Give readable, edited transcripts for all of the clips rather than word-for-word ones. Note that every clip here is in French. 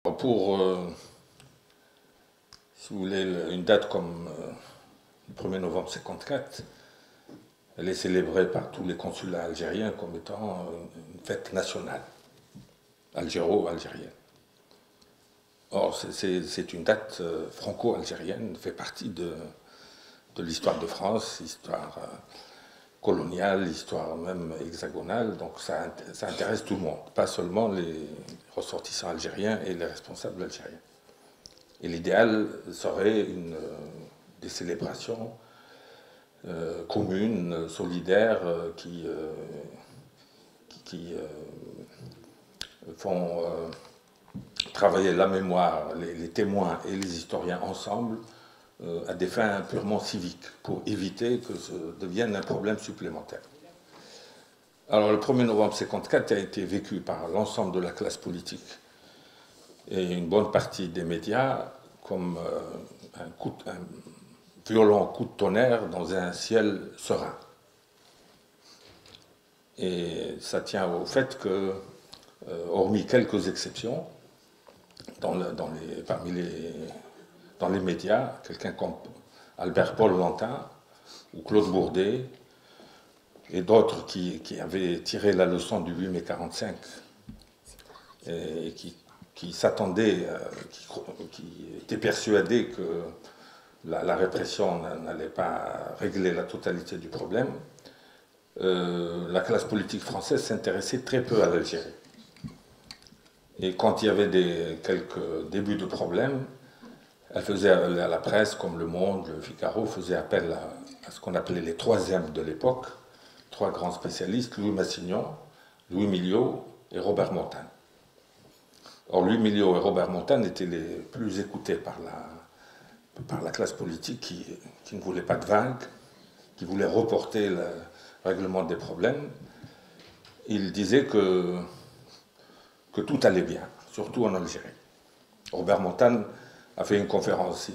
Pour, si vous voulez, une date comme le 1er novembre 1954, elle est célébrée par tous les consulats algériens comme étant une fête nationale, algéro-algérienne. Or, c'est une date franco-algérienne, fait partie de l'histoire de France, histoire coloniale, histoire même hexagonale, donc ça intéresse tout le monde, pas seulement les ressortissants algériens et les responsables algériens. Et l'idéal serait des célébrations communes, solidaires, qui font travailler la mémoire, les témoins et les historiens ensemble à des fins purement civiques, pour éviter que ce devienne un problème supplémentaire. Alors le 1er novembre 1954 a été vécu par l'ensemble de la classe politique et une bonne partie des médias comme un violent coup de tonnerre dans un ciel serein. Et ça tient au fait que, hormis quelques exceptions, dans les médias, quelqu'un comme Albert-Paul Lantin ou Claude Bourdet et d'autres qui avaient tiré la leçon du 8 mai 1945 et qui s'attendaient, qui étaient persuadés que la répression n'allait pas régler la totalité du problème, la classe politique française s'intéressait très peu à l'Algérie. Et quand il y avait quelques débuts de problèmes, elle faisait à la presse, comme Le Monde, Le Figaro, faisait appel à ce qu'on appelait les troisièmes de l'époque, trois grands spécialistes, Louis Massignon, Louis Milliot et Robert Montane. Or, Louis Milliot et Robert Montane étaient les plus écoutés par la classe politique qui ne voulait pas de vague, qui voulait reporter le règlement des problèmes. Ils disaient que tout allait bien, surtout en Algérie. Robert Montane a fait une conférence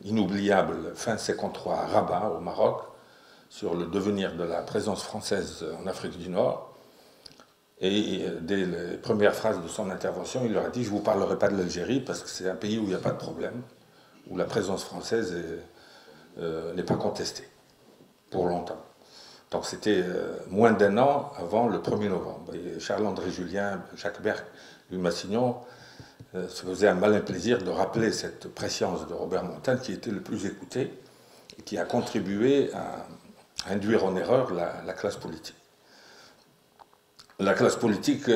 inoubliable fin 1953 à Rabat, au Maroc, sur le devenir de la présence française en Afrique du Nord. Et dès les premières phrases de son intervention, il leur a dit « Je ne vous parlerai pas de l'Algérie parce que c'est un pays où il n'y a pas de problème, où la présence française n'est pas contestée, pour longtemps. » Donc c'était moins d'1 an avant le 1er novembre. Et Charles-André Julien, Jacques Berck, Louis Massignon se faisaient un malin plaisir de rappeler cette prescience de Robert Montane qui était le plus écouté et qui a contribué à induire en erreur la classe politique. La classe politique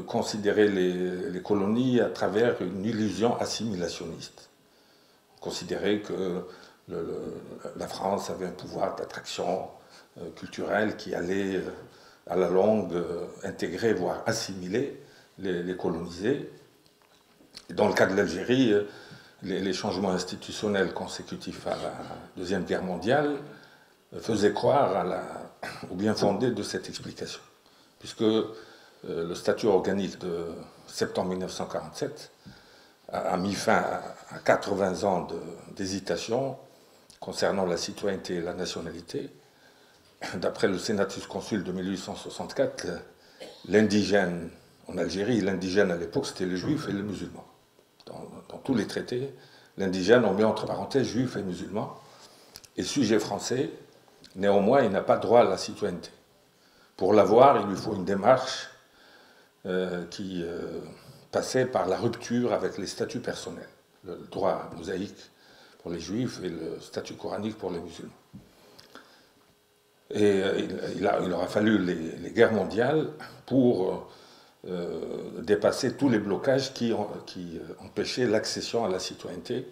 considérait les colonies à travers une illusion assimilationniste. On considérait que la France avait un pouvoir d'attraction culturelle qui allait à la longue intégrer, voire assimiler les colonisés. Et dans le cas de l'Algérie, les changements institutionnels consécutifs à la Deuxième Guerre mondiale faisaient croire au bien fondé de cette explication, puisque le statut organique de septembre 1947 a mis fin à 80 ans d'hésitation concernant la citoyenneté et la nationalité. D'après le Senatus Consul de 1864, l'indigène en Algérie, l'indigène à l'époque, c'était les juifs et les musulmans. Dans tous les traités, l'indigène, on met entre parenthèses juifs et musulmans. Et sujet français, néanmoins, il n'a pas droit à la citoyenneté. Pour l'avoir, il lui faut une démarche qui passait par la rupture avec les statuts personnels. Le droit mosaïque pour les juifs et le statut coranique pour les musulmans. Et il aura fallu les guerres mondiales pour dépasser tous les blocages qui empêchaient l'accession à la citoyenneté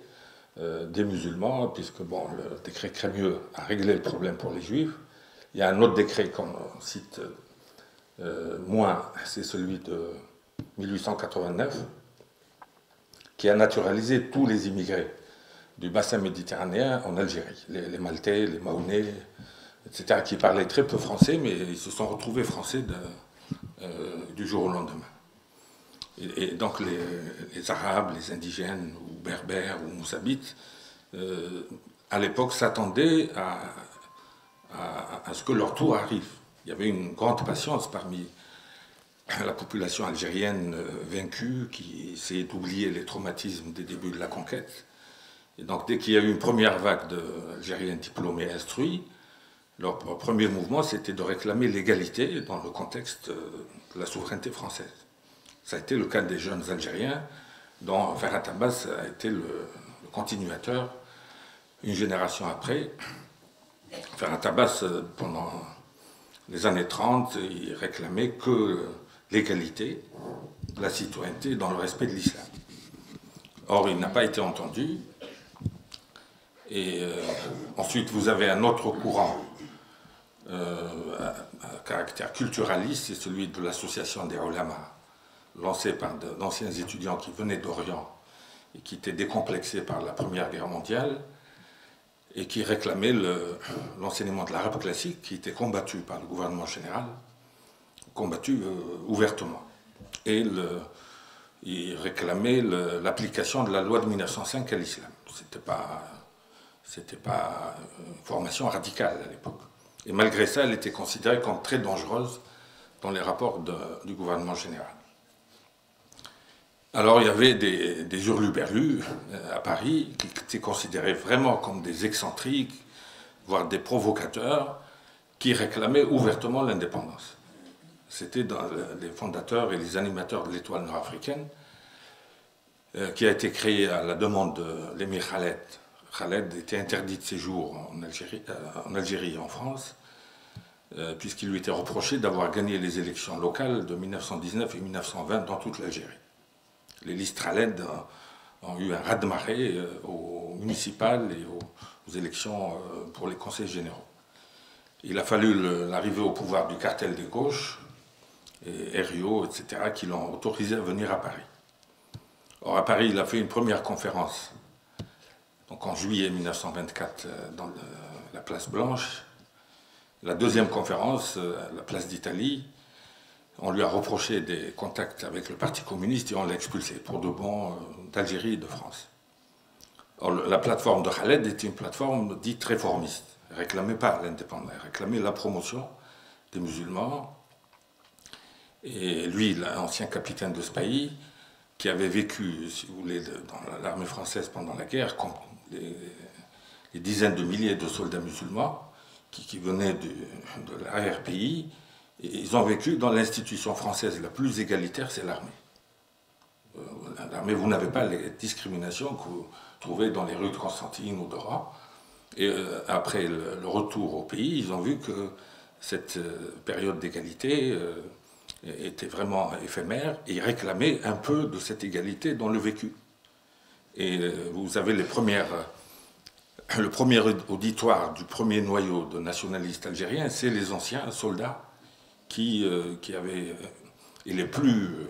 des musulmans, puisque bon, le décret Crémieux a réglé le problème pour les juifs. Il y a un autre décret qu'on cite moins, c'est celui de 1889, qui a naturalisé tous les immigrés du bassin méditerranéen en Algérie, les Maltais, les Mahonnais, etc., qui parlaient très peu français, mais ils se sont retrouvés français du jour au lendemain. Et donc les Arabes, les indigènes, ou Berbères, ou Moussabites, à l'époque s'attendaient à ce que leur tour arrive. Il y avait une grande patience la population algérienne vaincue, qui essayait d'oublier les traumatismes des débuts de la conquête. Et donc, dès qu'il y a eu une première vague d'Algériens diplômés et instruits, leur premier mouvement, c'était de réclamer l'égalité dans le contexte de la souveraineté française. Ça a été le cas des jeunes Algériens, dont Ferhat Abbas a été le continuateur une génération après. Ferhat Abbas, pendant les années 30, il réclamait que l'égalité, la citoyenneté dans le respect de l'islam. Or, il n'a pas été entendu. Et ensuite, vous avez un autre courant à caractère culturaliste, c'est celui de l'association des ulama, lancé par d'anciens étudiants qui venaient d'Orient et qui étaient décomplexés par la Première Guerre mondiale et qui réclamaient l'enseignement de l'arabe classique qui était combattu par le gouvernement général, combattu ouvertement. Et ils réclamaient l'application de la loi de 1905 à l'islam. C'était pas une formation radicale à l'époque. Et malgré ça, elle était considérée comme très dangereuse dans les rapports du gouvernement général. Alors il y avait des hurluberlus à Paris qui étaient considérés vraiment comme des excentriques, voire des provocateurs, qui réclamaient ouvertement l'indépendance. C'était les fondateurs et les animateurs de l'Étoile nord-africaine, qui a été créée à la demande de l'émir Khaled. Khaled était interdit de séjour en Algérie et en France, puisqu'il lui était reproché d'avoir gagné les élections locales de 1919 et 1920 dans toute l'Algérie. Les listes Khaled ont eu un raz-de-marée aux municipales et aux élections pour les conseils généraux. Il a fallu l'arrivée au pouvoir du cartel des gauches, et Herriot, etc., qui l'ont autorisé à venir à Paris. Or, à Paris, il a fait une première conférence, donc en juillet 1924, dans la place Blanche. La deuxième conférence, à la place d'Italie, on lui a reproché des contacts avec le Parti communiste et on l'a expulsé pour de bon d'Algérie et de France. Or, la plateforme de Khaled était une plateforme dite réformiste. Elle ne réclamait pas l'indépendance, elle réclamait la promotion des musulmans. Et lui, l'ancien capitaine de ce pays, qui avait vécu, si vous voulez, dans l'armée française pendant la guerre, comme les dizaines de milliers de soldats musulmans qui venaient de l'arrière-pays, et ils ont vécu dans l'institution française la plus égalitaire, c'est l'armée. L'armée, vous n'avez pas les discriminations que vous trouvez dans les rues de Constantine ou d'Oran. Et après le retour au pays, ils ont vu que cette période d'égalité était vraiment éphémère et ils réclamaient un peu de cette égalité dans le vécu. Et vous avez le premier auditoire du premier noyau de nationalistes algériens, c'est les anciens soldats qui avaient... Et les plus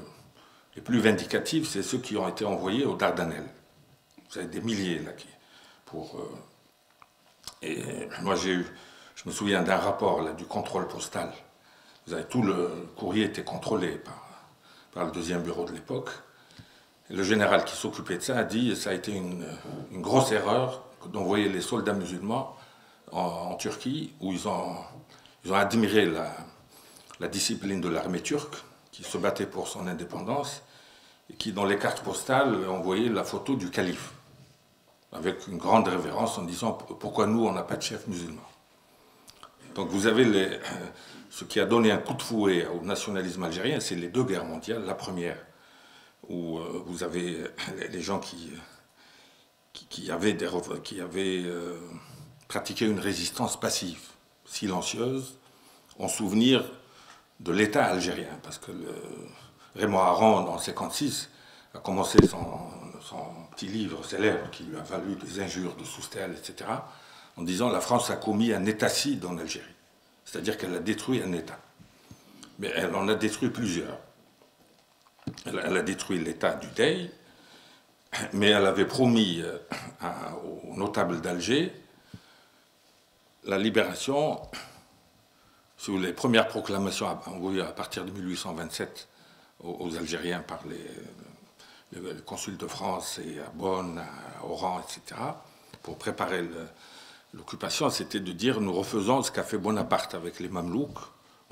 vindicatifs, c'est ceux qui ont été envoyés aux Dardanelles. Vous avez des milliers là et moi je me souviens d'un rapport là, du contrôle postal. Vous avez, tout le courrier était contrôlé par le deuxième bureau de l'époque. Le général qui s'occupait de ça a dit que ça a été une grosse erreur d'envoyer les soldats musulmans en Turquie, où ils ont admiré la discipline de l'armée turque, qui se battait pour son indépendance, et qui, dans les cartes postales, envoyait la photo du calife, avec une grande révérence en disant « Pourquoi nous, on n'a pas de chef musulman ?» Donc vous avez ce qui a donné un coup de fouet au nationalisme algérien, c'est les deux guerres mondiales. La première, où vous avez les gens qui avaient pratiqué une résistance passive, silencieuse, en souvenir de l'État algérien. Parce que Raymond Aron, en 1956, a commencé son petit livre célèbre qui lui a valu des injures de Soustelle, etc., en disant « La France a commis un étacide en Algérie ». C'est-à-dire qu'elle a détruit un État. Mais elle en a détruit plusieurs. Elle a détruit l'État du Dey, mais elle avait promis aux notables d'Alger la libération, sous les premières proclamations envoyées à partir de 1827 aux Algériens par les consuls de France et à Bonn, à Oran, etc., pour préparer l'occupation, c'était de dire nous refaisons ce qu'a fait Bonaparte avec les Mamelouks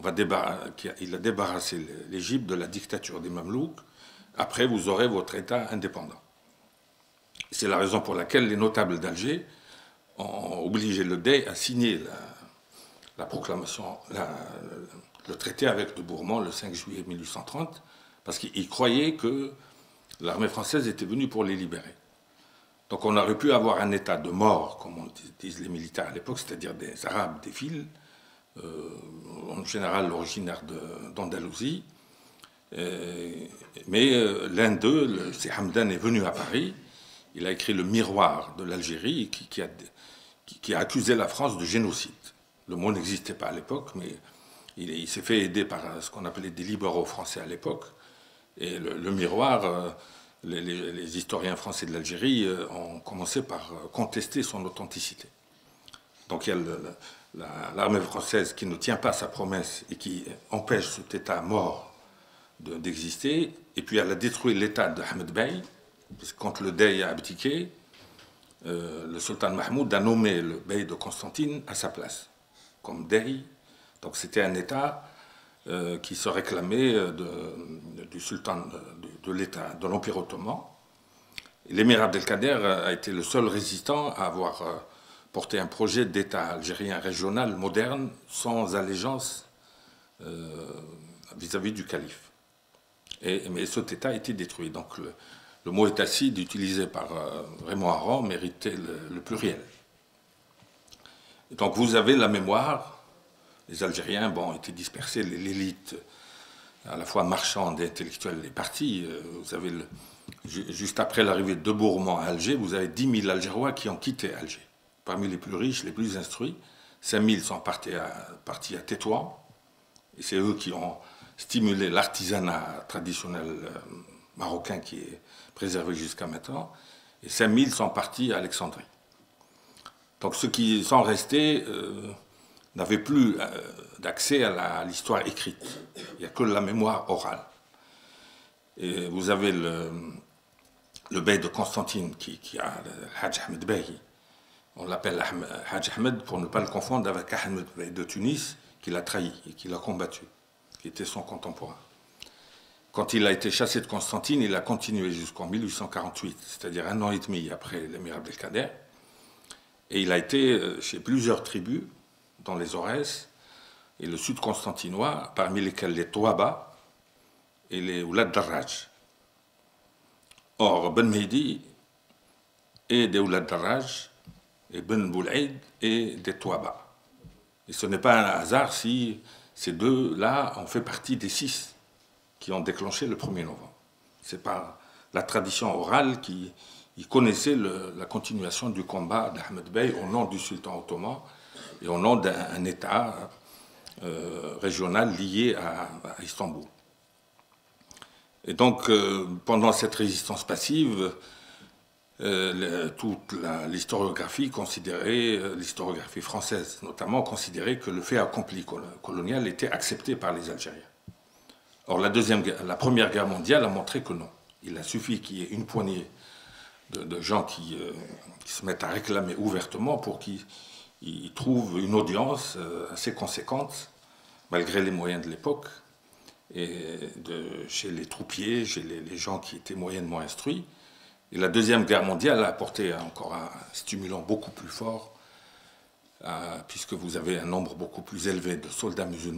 il a débarrassé l'Égypte de la dictature des Mamelouks. Après, vous aurez votre État indépendant. C'est la raison pour laquelle les notables d'Alger ont obligé le Dey à signer la proclamation, le traité avec de Bourmont le 5 juillet 1830, parce qu'ils croyaient que l'armée française était venue pour les libérer. Donc on aurait pu avoir un état de mort, comme on disent les militaires à l'époque, c'est-à-dire des Arabes, des fils, en général originaires d'Andalousie. Mais l'un d'eux, c'est Hamdan, est venu à Paris. Il a écrit le Miroir de l'Algérie qui a accusé la France de génocide. Le mot n'existait pas à l'époque, mais il s'est fait aider par ce qu'on appelait des libéraux français à l'époque. Et le Miroir, les historiens français de l'Algérie ont commencé par contester son authenticité. Donc il y a l'armée française qui ne tient pas sa promesse et qui empêche cet État mort d'exister. Et puis elle a détruit l'État de Ahmed Bey, parce que quand le Dey a abdiqué, le sultan Mahmoud a nommé le Bey de Constantine à sa place, comme Dey. Donc c'était un État qui se réclamait du sultan de l'État, de l'Empire ottoman. L'émir Abdelkader a été le seul résistant à avoir porté un projet d'État algérien régional moderne, sans allégeance vis-à-vis du calife. Mais cet État a été détruit. Donc le mot étacide utilisé par Raymond Aron méritait le pluriel. Et donc vous avez la mémoire. Les Algériens étaient dispersés, l'élite à la fois marchande et intellectuelle est partie. Vous avez juste après l'arrivée de Bourmont à Alger, vous avez 10 000 Algérois qui ont quitté Alger. Parmi les plus riches, les plus instruits, 5 000 sont partis à Tétouan. Et c'est eux qui ont stimulé l'artisanat traditionnel marocain qui est préservé jusqu'à maintenant. Et 5 000 sont partis à Alexandrie. Donc ceux qui sont restés n'avaient plus d'accès à l'histoire écrite. Il n'y a que la mémoire orale. Et vous avez le Bey de Constantine qui a Hajj Ahmed Bey. On l'appelle Hajj Ahmed pour ne pas le confondre avec Ahmed Bey de Tunis, qui l'a trahi et qui l'a combattu, qui était son contemporain. Quand il a été chassé de Constantine, il a continué jusqu'en 1848, c'est-à-dire 1 an et demi après l'émir Abdelkader. Et il a été chez plusieurs tribus, dans les Aurès et le sud constantinois, parmi lesquels les Touaba et les Oulad Darraj. Or, Ben Mehdi est des Oulad Darraj et Ben Boulaïd est des Touaba. Et ce n'est pas un hasard si ces deux-là ont fait partie des 6 qui ont déclenché le 1er novembre. C'est par la tradition orale qui connaissait la continuation du combat d'Ahmed Bey au nom du sultan ottoman et au nom d'un État régional lié à Istanbul. Et donc, pendant cette résistance passive, toute l'historiographie l'historiographie française notamment, considérait que le fait accompli colonial était accepté par les Algériens. Or, la Première Guerre mondiale a montré que non. Il a suffi qu'il y ait une poignée de gens qui se mettent à réclamer ouvertement pour qu'ils trouvent une audience assez conséquente, malgré les moyens de l'époque, et chez les troupiers, chez les gens qui étaient moyennement instruits. Et la Deuxième Guerre mondiale a apporté encore un stimulant beaucoup plus fort, puisque vous avez un nombre beaucoup plus élevé de soldats musulmans